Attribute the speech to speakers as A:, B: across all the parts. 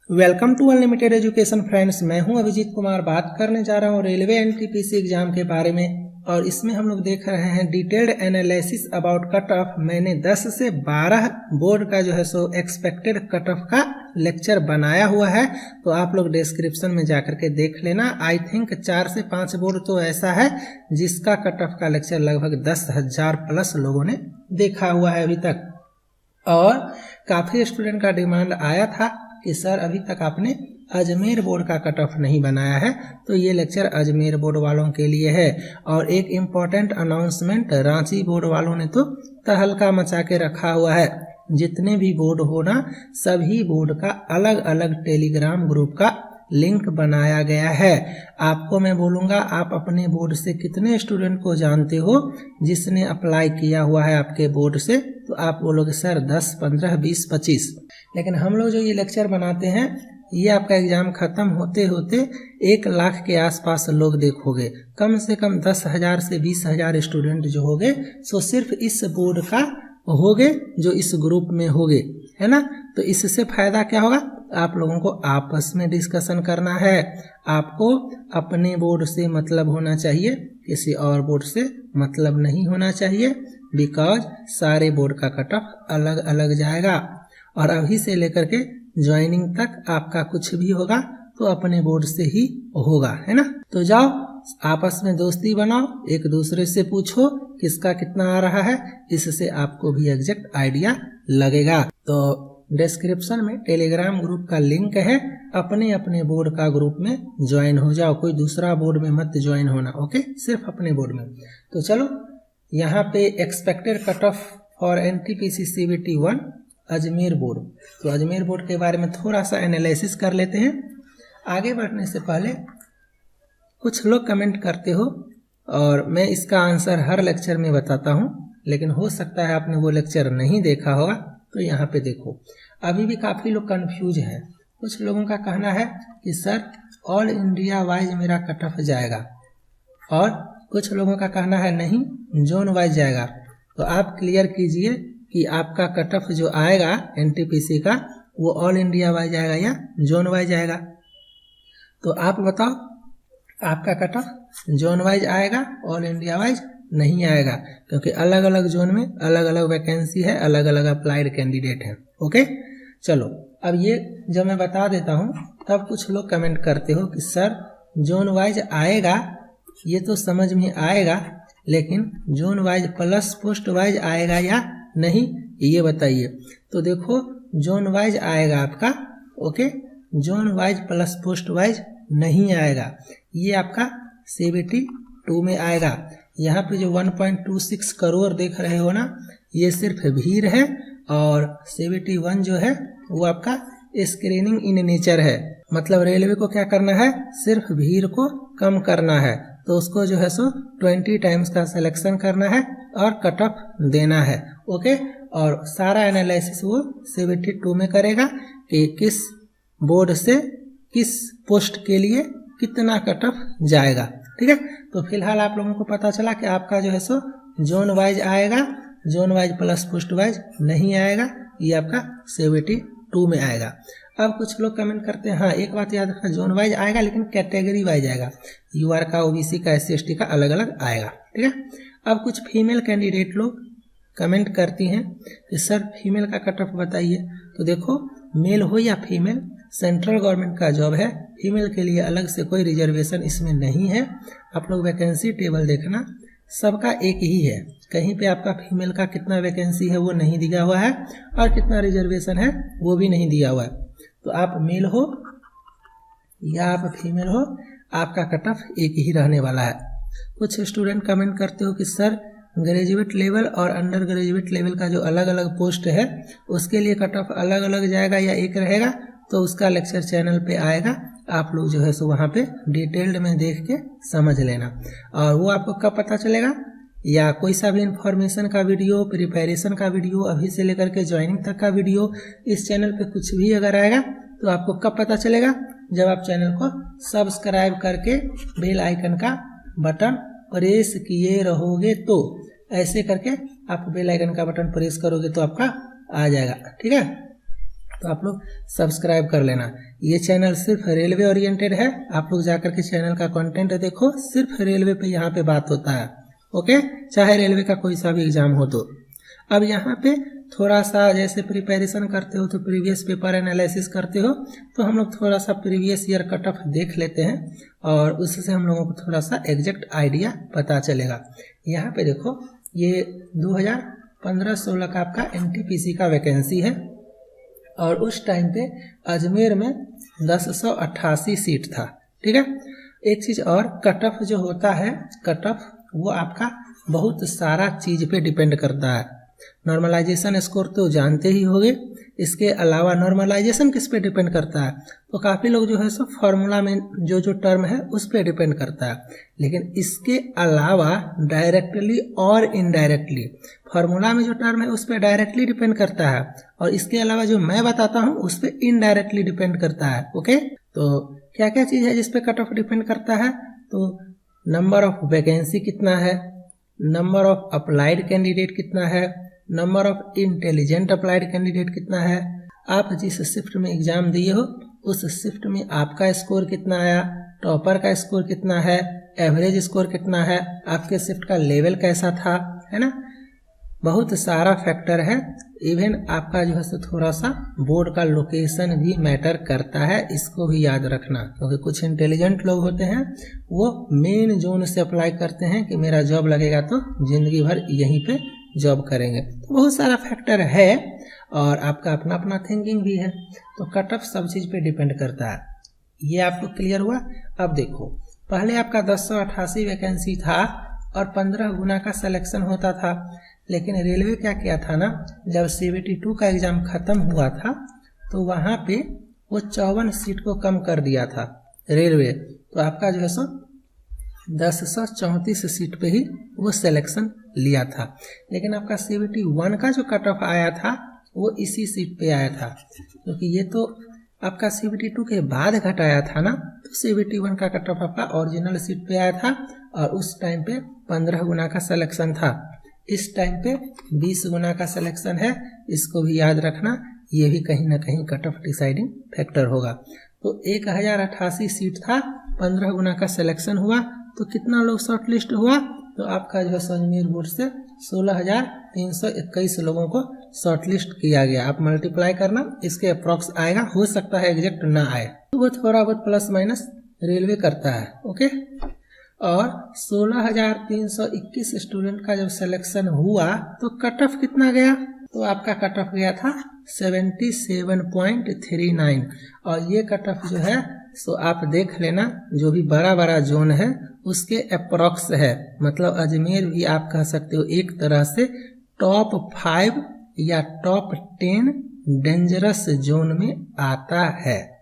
A: Welcome to unlimited education friends. मैं हूं अभिजीत कुमार। बात करने जा रहा हूं रेलवे एनटीपीसी एग्जाम के बारे में और इसमें हम लोग देख रहे हैं detailed analysis about cut off. मैंने 10 से 12 बोर्ड का जो है सो एक्सपेक्टेड कट ऑफ का लेक्चर बनाया हुआ है, तो आप लोग डिस्क्रिप्शन में जाकर के देख लेना। आई थिंक 4 से 5 बोर्ड तो ऐसा है जिसका कट ऑफ का लेक्चर लगभग 10,000 प्लस लोगों ने देखा हुआ है अभी तक। और काफ़ी स्टूडेंट का डिमांड आया था कि सर अभी तक आपने अजमेर बोर्ड का कट ऑफ नहीं बनाया है, तो ये लेक्चर अजमेर बोर्ड वालों के लिए है। और एक इम्पॉर्टेंट अनाउंसमेंट, रांची बोर्ड वालों ने तो तहलका मचा के रखा हुआ है। जितने भी बोर्ड हो ना, सभी बोर्ड का अलग अलग टेलीग्राम ग्रुप का लिंक बनाया गया है। आपको मैं बोलूँगा, आप अपने बोर्ड से कितने स्टूडेंट को जानते हो जिसने अप्लाई किया हुआ है आपके बोर्ड से, तो आप बोलोगे सर 10, 15, 20, 25। लेकिन हम लोग जो ये लेक्चर बनाते हैं, ये आपका एग्जाम खत्म होते होते 1 लाख के आसपास लोग देखोगे। कम से कम 10,000 से 20,000 स्टूडेंट जो होगे सो सिर्फ इस बोर्ड का होगे, जो इस ग्रुप में होगे, है ना। तो इससे फायदा क्या होगा, आप लोगों को आपस में डिस्कशन करना है। आपको अपने बोर्ड से मतलब होना चाहिए, किसी और बोर्ड से मतलब नहीं होना चाहिए, बिकॉज सारे बोर्ड का कट ऑफ अलग अलग जाएगा। और अभी से लेकर के ज्वाइनिंग तक आपका कुछ भी होगा तो अपने बोर्ड से ही होगा, है ना। तो जाओ आपस में दोस्ती बनाओ, एक दूसरे से पूछो किसका कितना आ रहा है, इससे आपको भी एग्जैक्ट आइडिया लगेगा। तो डिस्क्रिप्शन में टेलीग्राम ग्रुप का लिंक है, अपने अपने बोर्ड का ग्रुप में ज्वाइन हो जाओ। कोई दूसरा बोर्ड में मत ज्वाइन होना, ओके, सिर्फ अपने बोर्ड में। तो चलो यहाँ पे expected cut off for NTPC CBT 1 Ajmer board. तो अजमेर बोर्ड के बारे में थोड़ा सा एनालिसिस कर लेते हैं। आगे बढ़ने से पहले कुछ लोग कमेंट करते हो और मैं इसका आंसर हर लेक्चर में बताता हूँ, लेकिन हो सकता है आपने वो लेक्चर नहीं देखा होगा। तो यहाँ पे देखो, अभी भी काफ़ी लोग कंफ्यूज हैं। कुछ लोगों का कहना है कि सर ऑल इंडिया वाइज मेरा कट ऑफ जाएगा, और कुछ लोगों का कहना है नहीं जोन वाइज जाएगा। तो आप क्लियर कीजिए कि आपका कट ऑफ जो आएगा एनटीपीसी का, वो ऑल इंडिया वाइज आएगा या जोन वाइज आएगा। तो आप बताओ, आपका कट ऑफ जोन वाइज आएगा, ऑल इंडिया वाइज नहीं आएगा, क्योंकि अलग अलग जोन में अलग अलग वैकेंसी है, अलग अलग अप्लाइड कैंडिडेट है। ओके, चलो अब ये जब मैं बता देता हूँ तब कुछ लोग कमेंट करते हो कि सर जोन वाइज आएगा, ये तो समझ में आएगा, लेकिन zone wise plus post wise आएगा या नहीं, ये बताइए। तो देखो, जोन वाइज आएगा आपका, okay, zone wise plus post wise नहीं आएगा। ये आपका सीबीटी 2 में आएगा। यहाँ पे जो 1.26 करोड़ देख रहे हो ना, ये सिर्फ भीड़ है, और सीबीटी 1 जो है वो आपका स्क्रीनिंग इन नेचर है। मतलब रेलवे को क्या करना है, सिर्फ भीड़ को कम करना है। तो उसको जो है सो 20 टाइम्स का सिलेक्शन करना है और कट ऑफ देना है, ओके। और सारा एनालिसिस वो सीबीटी 2 में करेगा कि किस बोर्ड से किस पोस्ट के लिए कितना कट ऑफ जाएगा, ठीक है। तो फिलहाल आप लोगों को पता चला कि आपका जो है सो जोन वाइज आएगा, zone wise plus post wise नहीं आएगा, ये आपका सीबीटी 2 में आएगा। अब कुछ लोग कमेंट करते हैं, हाँ एक बात याद रखना, जोन वाइज आएगा लेकिन कैटेगरी वाइज आएगा, यूआर का, ओबीसी का, SC/ST का अलग अलग आएगा, ठीक है। अब कुछ फीमेल कैंडिडेट लोग कमेंट करती हैं कि सर फीमेल का कट ऑफ बताइए। तो देखो, मेल हो या फीमेल, सेंट्रल गवर्नमेंट का जॉब है, फीमेल के लिए अलग से कोई रिजर्वेशन इसमें नहीं है। आप लोग वैकेंसी टेबल देखना, सबका एक ही है। कहीं पे आपका फीमेल का कितना वैकेंसी है वो नहीं दिया हुआ है, और कितना रिजर्वेशन है वो भी नहीं दिया हुआ है। तो आप मेल हो या आप फीमेल हो, आपका कट ऑफ एक ही रहने वाला है। कुछ स्टूडेंट कमेंट करते हो कि सर ग्रेजुएट लेवल और अंडर ग्रेजुएट लेवल का जो अलग अलग पोस्ट है उसके लिए कट ऑफ अलग अलग जाएगा या एक रहेगा। तो उसका लेक्चर चैनल पे आएगा, आप लोग जो है सो वहाँ पे डिटेल्ड में देख के समझ लेना। और वो आपको कब पता चलेगा, या कोई सा भी इंफॉर्मेशन का वीडियो, प्रिपरेशन का वीडियो, अभी से लेकर के ज्वाइनिंग तक का वीडियो इस चैनल पे कुछ भी अगर आएगा तो आपको कब पता चलेगा, जब आप चैनल को सब्सक्राइब करके बेल आइकन का बटन प्रेस किए रहोगे। तो ऐसे करके आप बेल आइकन का बटन प्रेस करोगे तो आपका आ जाएगा, ठीक है। तो आप लोग सब्सक्राइब कर लेना। ये चैनल सिर्फ रेलवे ओरिएंटेड है, आप लोग जाकर के चैनल का कंटेंट देखो, सिर्फ रेलवे पे यहाँ पे बात होता है। ओके, चाहे रेलवे का कोई सा भी एग्जाम हो। तो अब यहाँ पे थोड़ा सा जैसे प्रिपरेशन करते हो तो प्रीवियस पेपर एनालिसिस करते हो, तो हम लोग थोड़ा सा प्रीवियस ईयर कट ऑफ देख लेते हैं और उससे हम लोगों को थोड़ा सा एग्जैक्ट आइडिया पता चलेगा। यहाँ पे देखो, ये 2015-16 का आपका NTPC का वैकेंसी है और उस टाइम पे अजमेर में 1088 सीट था। ठीक है, एक चीज़ और, कट ऑफ जो होता है, कट ऑफ वो आपका बहुत सारा चीज़ पे डिपेंड करता है। नॉर्मलाइजेशन स्कोर तो जानते ही होंगे, इसके अलावा नॉर्मलाइजेशन किस पे डिपेंड करता है, तो काफ़ी लोग जो है सो फॉर्मूला में जो टर्म है उस पे डिपेंड करता है। लेकिन इसके अलावा डायरेक्टली और इनडायरेक्टली, फार्मूला में जो टर्म है उस पे डायरेक्टली डिपेंड करता है और इसके अलावा जो मैं बताता हूँ उस पे इनडायरेक्टली डिपेंड करता है। ओके, तो क्या क्या चीज़ है जिस पे कट ऑफ डिपेंड करता है, तो नंबर ऑफ वैकेंसी कितना है, नंबर ऑफ अप्लाइड कैंडिडेट कितना है, number of intelligent applied candidate कितना है, आप जिस शिफ्ट में एग्जाम दिए हो उस शिफ्ट में आपका स्कोर कितना आया, टॉपर का स्कोर कितना है, एवरेज स्कोर कितना है, आपके शिफ्ट का लेवल कैसा था, है ना। बहुत सारा फैक्टर है। इवन आपका जो है सो थोड़ा सा बोर्ड का लोकेशन भी मैटर करता है, इसको भी याद रखना, क्योंकि कुछ इंटेलिजेंट लोग होते हैं वो मेन जोन से अप्लाई करते हैं कि मेरा जॉब लगेगा तो जिंदगी भर यहीं पे जॉब करेंगे। तो बहुत सारा फैक्टर है और आपका अपना अपना थिंकिंग भी है। तो कट ऑफ सब चीज़ पे डिपेंड करता है। ये आपको क्लियर हुआ। अब देखो, पहले आपका 1088 वैकेंसी था और 15 गुना का सिलेक्शन होता था। लेकिन रेलवे क्या किया था ना, जब CBT2 का एग्ज़ाम ख़त्म हुआ था तो वहाँ पे वो 54 सीट को कम कर दिया था रेलवे। तो आपका जो है सो 1034 सीट पे ही वो सिलेक्शन लिया था। लेकिन आपका CBT1 का जो कट ऑफ आया था वो इसी सीट पे आया था, क्योंकि ये तो आपका CBT2 के बाद घटाया था ना, तो CBT1 का कट ऑफ आपका ओरिजिनल सीट पे आया था और उस टाइम पे 15 गुना का सिलेक्शन था। इस टाइम पे 20 गुना का सिलेक्शन है, इसको भी याद रखना, ये भी कहीं ना कहीं कट ऑफ डिसाइडिंग फैक्टर होगा। तो 1088 सीट था, 15 गुना का सिलेक्शन हुआ, तो कितना लोग शॉर्ट लिस्ट हुआ, तो आपका जो है अजमेर बोर्ड से 16,321 लोगों को शॉर्ट लिस्ट किया गया। आप मल्टीप्लाई करना, इसके अप्रॉक्स आएगा, हो सकता है एग्जैक्ट ना आए, तो वो थोड़ा बहुत प्लस माइनस रेलवे करता है। ओके, और 16,321 स्टूडेंट का जब सिलेक्शन हुआ तो कट ऑफ कितना गया, तो आपका कट ऑफ गया था 77.39 और ये कट ऑफ जो है सो आप देख लेना, जो भी बड़ा बड़ा जोन है उसके अप्रॉक्स है। मतलब अजमेर भी आप कह सकते हो एक तरह से टॉप 5 या टॉप 10 डेंजरस जोन में आता है,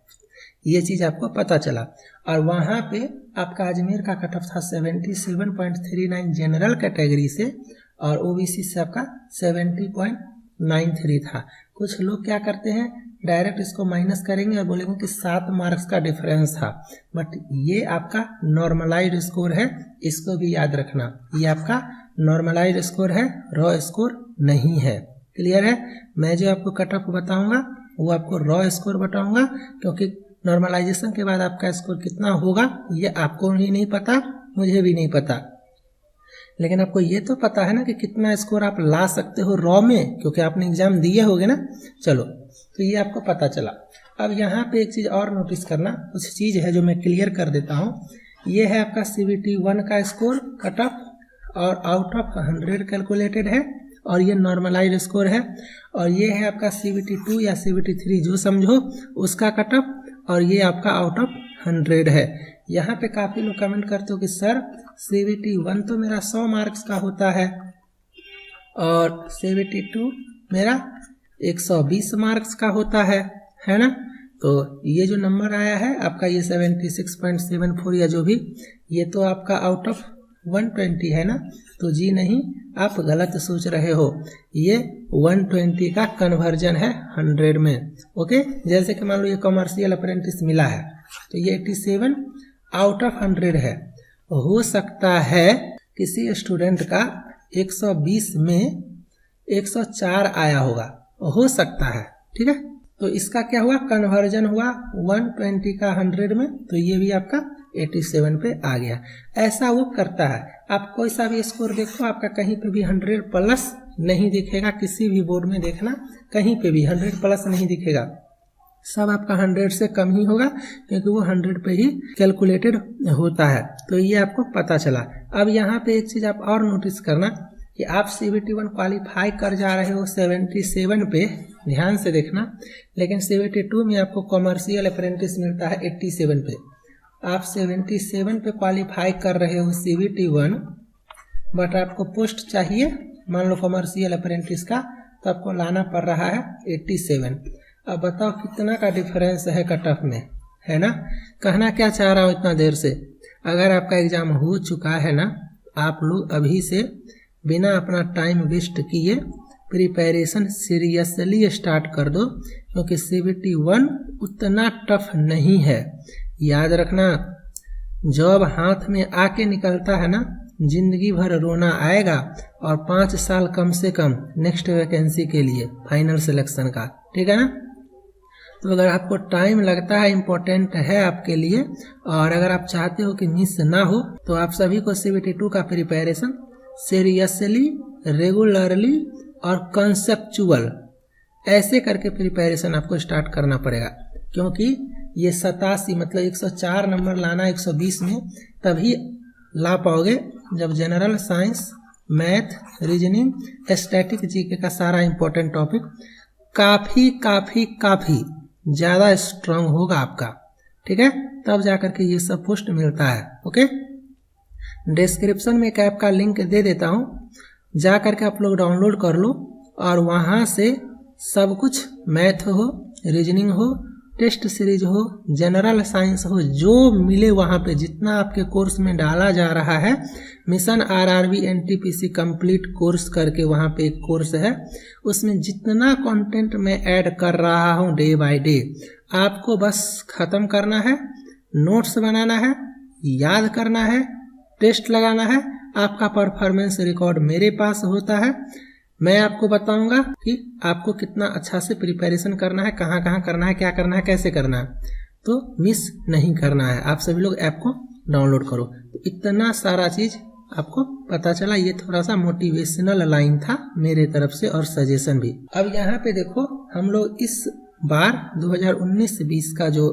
A: ये चीज़ आपको पता चला। और वहाँ पे आपका अजमेर का कट ऑफ था 77.39 जनरल कैटेगरी से और OBC से आपका 70.93 था। कुछ लोग क्या करते हैं, डायरेक्ट इसको माइनस करेंगे और बोलेंगे कि 7 मार्क्स का डिफरेंस था, बट ये आपका नॉर्मलाइज्ड स्कोर है, इसको भी याद रखना। ये आपका नॉर्मलाइज्ड स्कोर है, रॉ स्कोर नहीं है। क्लियर है। मैं जो आपको कट ऑफ बताऊंगा वो आपको रॉ स्कोर बताऊंगा, क्योंकि नॉर्मलाइजेशन के बाद आपका स्कोर कितना होगा ये आपको भी नहीं पता, मुझे भी नहीं पता, लेकिन आपको ये तो पता है ना कि कितना स्कोर आप ला सकते हो रॉ में, क्योंकि आपने एग्जाम दिए होगे ना। चलो, तो ये आपको पता चला। अब यहाँ पे एक चीज़ और नोटिस करना, कुछ चीज़ है जो मैं क्लियर कर देता हूँ। ये है आपका CBT1 का स्कोर कट ऑफ और आउट ऑफ 100 कैलकुलेटेड है और ये नॉर्मलाइज्ड स्कोर है। और ये है आपका CBT2 या CBT3 जो समझो उसका कट ऑफ और ये आपका आउट ऑफ 100 है। यहाँ पे काफ़ी लोग कमेंट करते हो कि सर CBT1 तो मेरा 100 मार्क्स का होता है और CBT2 मेरा 120 मार्क्स का होता है ना। तो ये जो नंबर आया है आपका ये 76.74 या जो भी, ये तो आपका आउट ऑफ 120 है ना। तो जी नहीं, आप गलत सोच रहे हो, ये 120 का कन्वर्जन है 100 में। ओके, जैसे कि मान लो ये कमर्शियल अप्रेंटिस मिला है तो ये 87 आउट ऑफ 100 है। हो सकता है किसी स्टूडेंट का 120 में 104 आया होगा, हो सकता है, ठीक है। तो इसका क्या हुआ, कन्वर्जन हुआ 120 का 100 में, तो ये भी आपका 87 पे आ गया। ऐसा वो करता है। आप कोई सा भी स्कोर देखो, आपका कहीं पे भी 100 प्लस नहीं दिखेगा। किसी भी बोर्ड में देखना, कहीं पे भी 100 प्लस नहीं दिखेगा, सब आपका 100 से कम ही होगा, क्योंकि वो 100 पे ही कैलकुलेटेड होता है। तो ये आपको पता चला। अब यहाँ पे एक चीज़ आप और नोटिस करना कि आप CBT 1 क्वालिफाई कर जा रहे हो 77 पे, ध्यान से देखना, लेकिन 72 में आपको कॉमर्शियल अप्रेंटिस मिलता है 87 पे। आप 77 पे क्वालिफाई कर रहे हो CBT 1, बट आपको पोस्ट चाहिए मान लो कॉमर्शियल अप्रेंटिस का, तो आपको लाना पड़ रहा है 87। अब बताओ कितना का डिफरेंस है कट ऑफ में, है ना। कहना क्या चाह रहा हूँ इतना देर से, अगर आपका एग्जाम हो चुका है ना, आप लोग अभी से बिना अपना टाइम वेस्ट किए प्रिपरेशन सीरियसली स्टार्ट कर दो, क्योंकि CBT 1 उतना टफ नहीं है। याद रखना, जॉब हाथ में आके निकलता है ना, जिंदगी भर रोना आएगा, और 5 साल कम से कम नेक्स्ट वैकेंसी के लिए फाइनल सिलेक्शन का, ठीक है ना। तो अगर आपको टाइम लगता है, इम्पोर्टेंट है आपके लिए, और अगर आप चाहते हो कि मिस ना हो, तो आप सभी को CBT 2 का प्रिपरेशन सीरियसली, रेगुलरली और कंसेप्चुअल ऐसे करके प्रिपरेशन आपको स्टार्ट करना पड़ेगा। क्योंकि ये 87 मतलब 104 नंबर लाना 120 में तभी ला पाओगे जब general science, math, reasoning, static, GK का सारा इंपॉर्टेंट टॉपिक काफ़ी काफ़ी काफ़ी ज़्यादा स्ट्रांग होगा आपका, ठीक है। तब जाकर के ये सब पोस्ट मिलता है। ओके, डिस्क्रिप्शन में एक ऐप का लिंक दे देता हूँ, जा करके आप लोग डाउनलोड कर लो, और वहाँ से सब कुछ, मैथ हो, रीजनिंग हो, टेस्ट सीरीज हो, जनरल साइंस हो, जो मिले वहाँ पे, जितना आपके कोर्स में डाला जा रहा है, mission RRB NTPC complete course करके वहाँ पे एक कोर्स है, उसमें जितना कंटेंट मैं ऐड कर रहा हूँ डे बाय डे, आपको बस ख़त्म करना है, नोट्स बनाना है, याद करना है, टेस्ट लगाना है। आपका परफॉर्मेंस रिकॉर्ड मेरे पास होता है। मैं आपको बताऊंगा कि आपको कितना अच्छा से प्रिपरेशन करना है, कहाँ कहाँ करना है, क्या करना है, कैसे करना है, तो मिस नहीं करना है। आप सभी लोग ऐप को डाउनलोड करो। तो इतना सारा चीज़ आपको पता चला। ये थोड़ा सा मोटिवेशनल लाइन था मेरे तरफ से, और सजेशन भी। अब यहाँ पे देखो, हम लोग इस बार 2019-20 का जो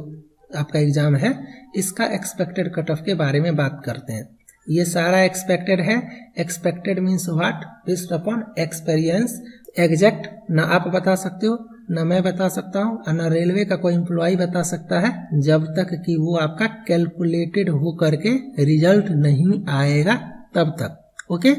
A: आपका एग्जाम है, इसका एक्सपेक्टेड कट ऑफ के बारे में बात करते हैं। ये सारा एक्सपेक्टेड है। Expected means what, based upon experience. Exact ना आप बता सकते हो, ना मैं बता सकता हूँ, और ना रेलवे का कोई एम्प्लॉय बता सकता है, जब तक कि वो आपका कैलकुलेटेड हो करके रिजल्ट नहीं आएगा तब तक। ओके,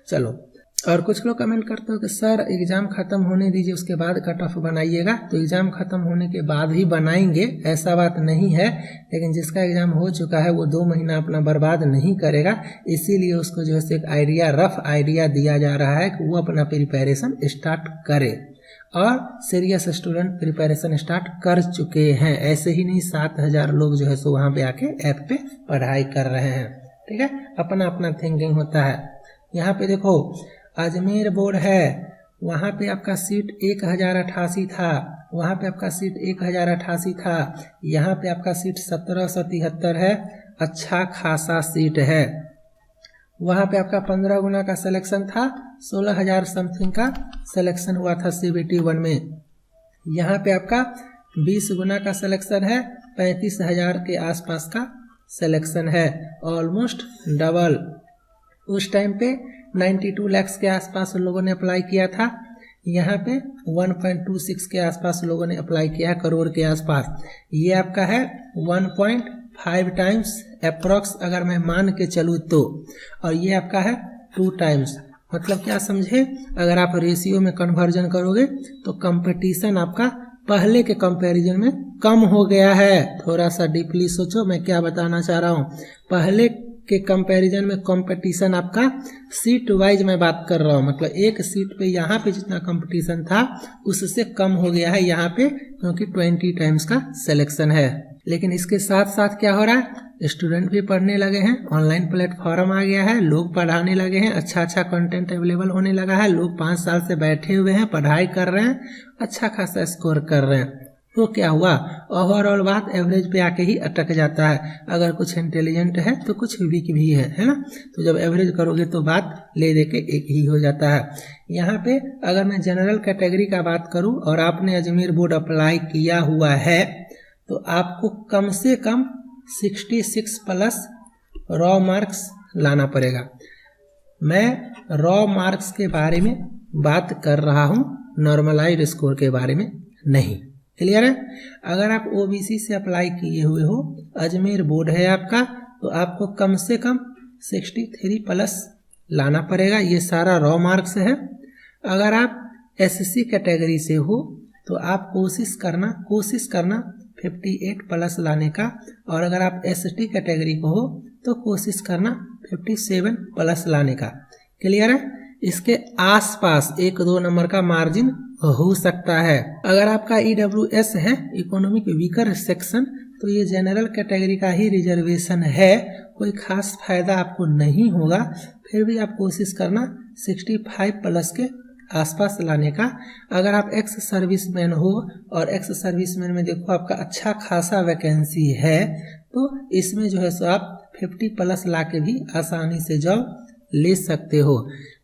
A: चलो। और कुछ लोग कमेंट करते हो कि सर एग्ज़ाम ख़त्म होने दीजिए उसके बाद कट ऑफ बनाइएगा। तो एग्ज़ाम ख़त्म होने के बाद ही बनाएंगे, ऐसा बात नहीं है। लेकिन जिसका एग्ज़ाम हो चुका है वो 2 महीना अपना बर्बाद नहीं करेगा, इसीलिए उसको जो है एक आइडिया, रफ आइडिया दिया जा रहा है कि वो अपना प्रिपरेशन स्टार्ट करे। और सीरियस स्टूडेंट प्रिपरेशन स्टार्ट कर चुके हैं। ऐसे ही नहीं, 7000 लोग जो है सो वहाँ पे आके ऐप पे पढ़ाई कर रहे हैं। ठीक है, अपना अपना थिंकिंग होता है। यहाँ पे देखो, अजमेर बोर्ड है, वहाँ पे आपका सीट 1088 था, वहाँ पे आपका सीट 1088 था, यहाँ पे आपका सीट 1773 है, अच्छा खासा सीट है। वहाँ पे आपका 15 गुना का सिलेक्शन था, 16,000 समथिंग का सिलेक्शन हुआ था CBT 1 में। यहाँ पे आपका 20 गुना का सिलेक्शन है, 35,000 के आसपास का सिलेक्शन है, ऑलमोस्ट डबल। उस टाइम पे 92 लाख के आसपास लोगों ने अप्लाई किया था, यहाँ पे 1.26 के आसपास लोगों ने अप्लाई किया है, करोड़ के आसपास। ये आपका है 1.5 टाइम्स अप्रॉक्स, अगर मैं मान के चलूँ तो। और ये आपका है 2 टाइम्स। मतलब क्या समझे, अगर आप रेशियो में कन्वर्जन करोगे तो कंपटीशन आपका पहले के कंपैरिजन में कम हो गया है। थोड़ा सा डीपली सोचो मैं क्या बताना चाह रहा हूँ। पहले के कंपैरिजन में कंपटीशन आपका सीट वाइज मैं बात कर रहा हूँ, मतलब एक सीट पे यहाँ पे जितना कंपटीशन था उससे कम हो गया है यहाँ पे, क्योंकि 20 टाइम्स का सिलेक्शन है। लेकिन इसके साथ साथ क्या हो रहा है, स्टूडेंट भी पढ़ने लगे हैं, ऑनलाइन प्लेटफॉर्म आ गया है, लोग पढ़ाने लगे हैं, अच्छा अच्छा कंटेंट अवेलेबल होने लगा है, लोग 5 साल से बैठे हुए हैं, पढ़ाई कर रहे हैं, अच्छा खासा स्कोर कर रहे हैं। तो क्या हुआ, ओवरऑल बात एवरेज पे आके ही अटक जाता है। अगर कुछ इंटेलिजेंट है तो कुछ वीक भी है ना। तो जब एवरेज करोगे तो बात ले दे के एक ही हो जाता है। यहाँ पे अगर मैं जनरल कैटेगरी का बात करूँ और आपने अजमेर बोर्ड अप्लाई किया हुआ है तो आपको कम से कम 66 प्लस रॉ मार्क्स लाना पड़ेगा। मैं रॉ मार्क्स के बारे में बात कर रहा हूँ, नॉर्मलाइज्ड स्कोर के बारे में नहीं। क्लियर है। अगर आप ओबीसी से अप्लाई किए हुए हो, अजमेर बोर्ड है आपका, तो आपको कम से कम 63 प्लस लाना पड़ेगा। ये सारा रॉ मार्क्स है। अगर आप एससी कैटेगरी से हो तो आप कोशिश करना 58 प्लस लाने का, और अगर आप एसटी कैटेगरी को हो तो कोशिश करना 57 प्लस लाने का। क्लियर है। इसके आसपास 1-2 नंबर का मार्जिन हो सकता है। अगर आपका ईडब्ल्यूएस है, इकोनॉमिक वीकर सेक्शन, तो ये जनरल कैटेगरी का ही रिजर्वेशन है, कोई खास फायदा आपको नहीं होगा। फिर भी आप कोशिश करना 65 प्लस के आसपास लाने का। अगर आप एक्स सर्विसमैन हो और एक्स सर्विसमैन में देखो आपका अच्छा खासा वैकेंसी है, तो इसमें जो है सो आप 50 प्लस ला के भी आसानी से जॉब ले सकते हो।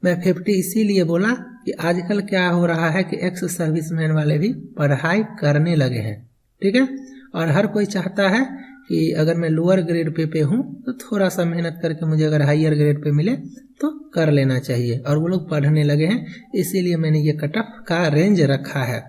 A: मैं 50 इसीलिए बोला कि आजकल क्या हो रहा है कि एक्स सर्विसमैन वाले भी पढ़ाई करने लगे हैं। ठीक है। और हर कोई चाहता है कि अगर मैं लोअर ग्रेड पे हूँ तो थोड़ा सा मेहनत करके मुझे अगर हायर ग्रेड पे मिले तो कर लेना चाहिए, और वो लोग पढ़ने लगे हैं। इसीलिए मैंने ये कट ऑफ का रेंज रखा है।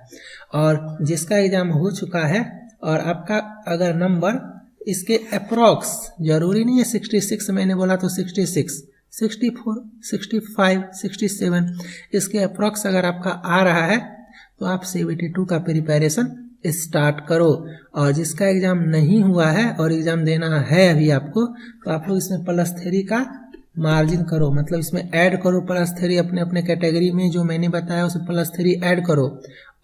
A: और जिसका एग्जाम हो चुका है और आपका अगर नंबर इसके अप्रॉक्स, जरूरी नहीं है 66 मैंने बोला तो 66, 64, 65, 67, इसके अप्रॉक्स अगर आपका आ रहा है तो आप 72 का प्रिपरेशन स्टार्ट करो। और जिसका एग्जाम नहीं हुआ है और एग्जाम देना है अभी आपको, तो आप लोग इसमें +3 का मार्जिन करो, मतलब इसमें ऐड करो +3 अपने अपने कैटेगरी में, जो मैंने बताया उसे +3 ऐड करो,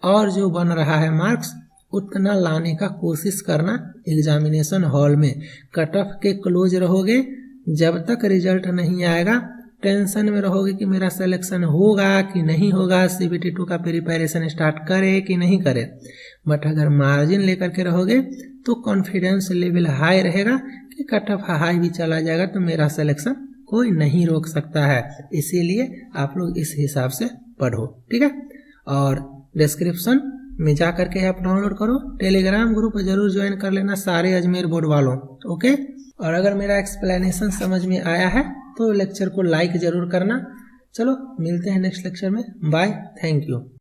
A: और जो बन रहा है मार्क्स उतना लाने का कोशिश करना एग्जामिनेशन हॉल में। कट ऑफ के क्लोज रहोगे, जब तक रिजल्ट नहीं आएगा टेंशन में रहोगे कि मेरा सिलेक्शन होगा कि नहीं होगा, CBT 2 का प्रिपरेशन स्टार्ट करे कि नहीं करे। बट अगर मार्जिन लेकर के रहोगे तो कॉन्फिडेंस लेवल हाई रहेगा कि कट ऑफ हाई भी चला जाएगा तो मेरा सिलेक्शन कोई नहीं रोक सकता है। इसीलिए आप लोग इस हिसाब से पढ़ो। ठीक है। और डिस्क्रिप्शन में जा करके आप डाउनलोड करो, टेलीग्राम ग्रुप जरूर ज्वाइन कर लेना सारे अजमेर बोर्ड वालों। ओके। और अगर मेरा एक्सप्लेनेशन समझ में आया है तो लेक्चर को लाइक जरूर करना। चलो मिलते हैं नेक्स्ट लेक्चर में। Bye, thank you.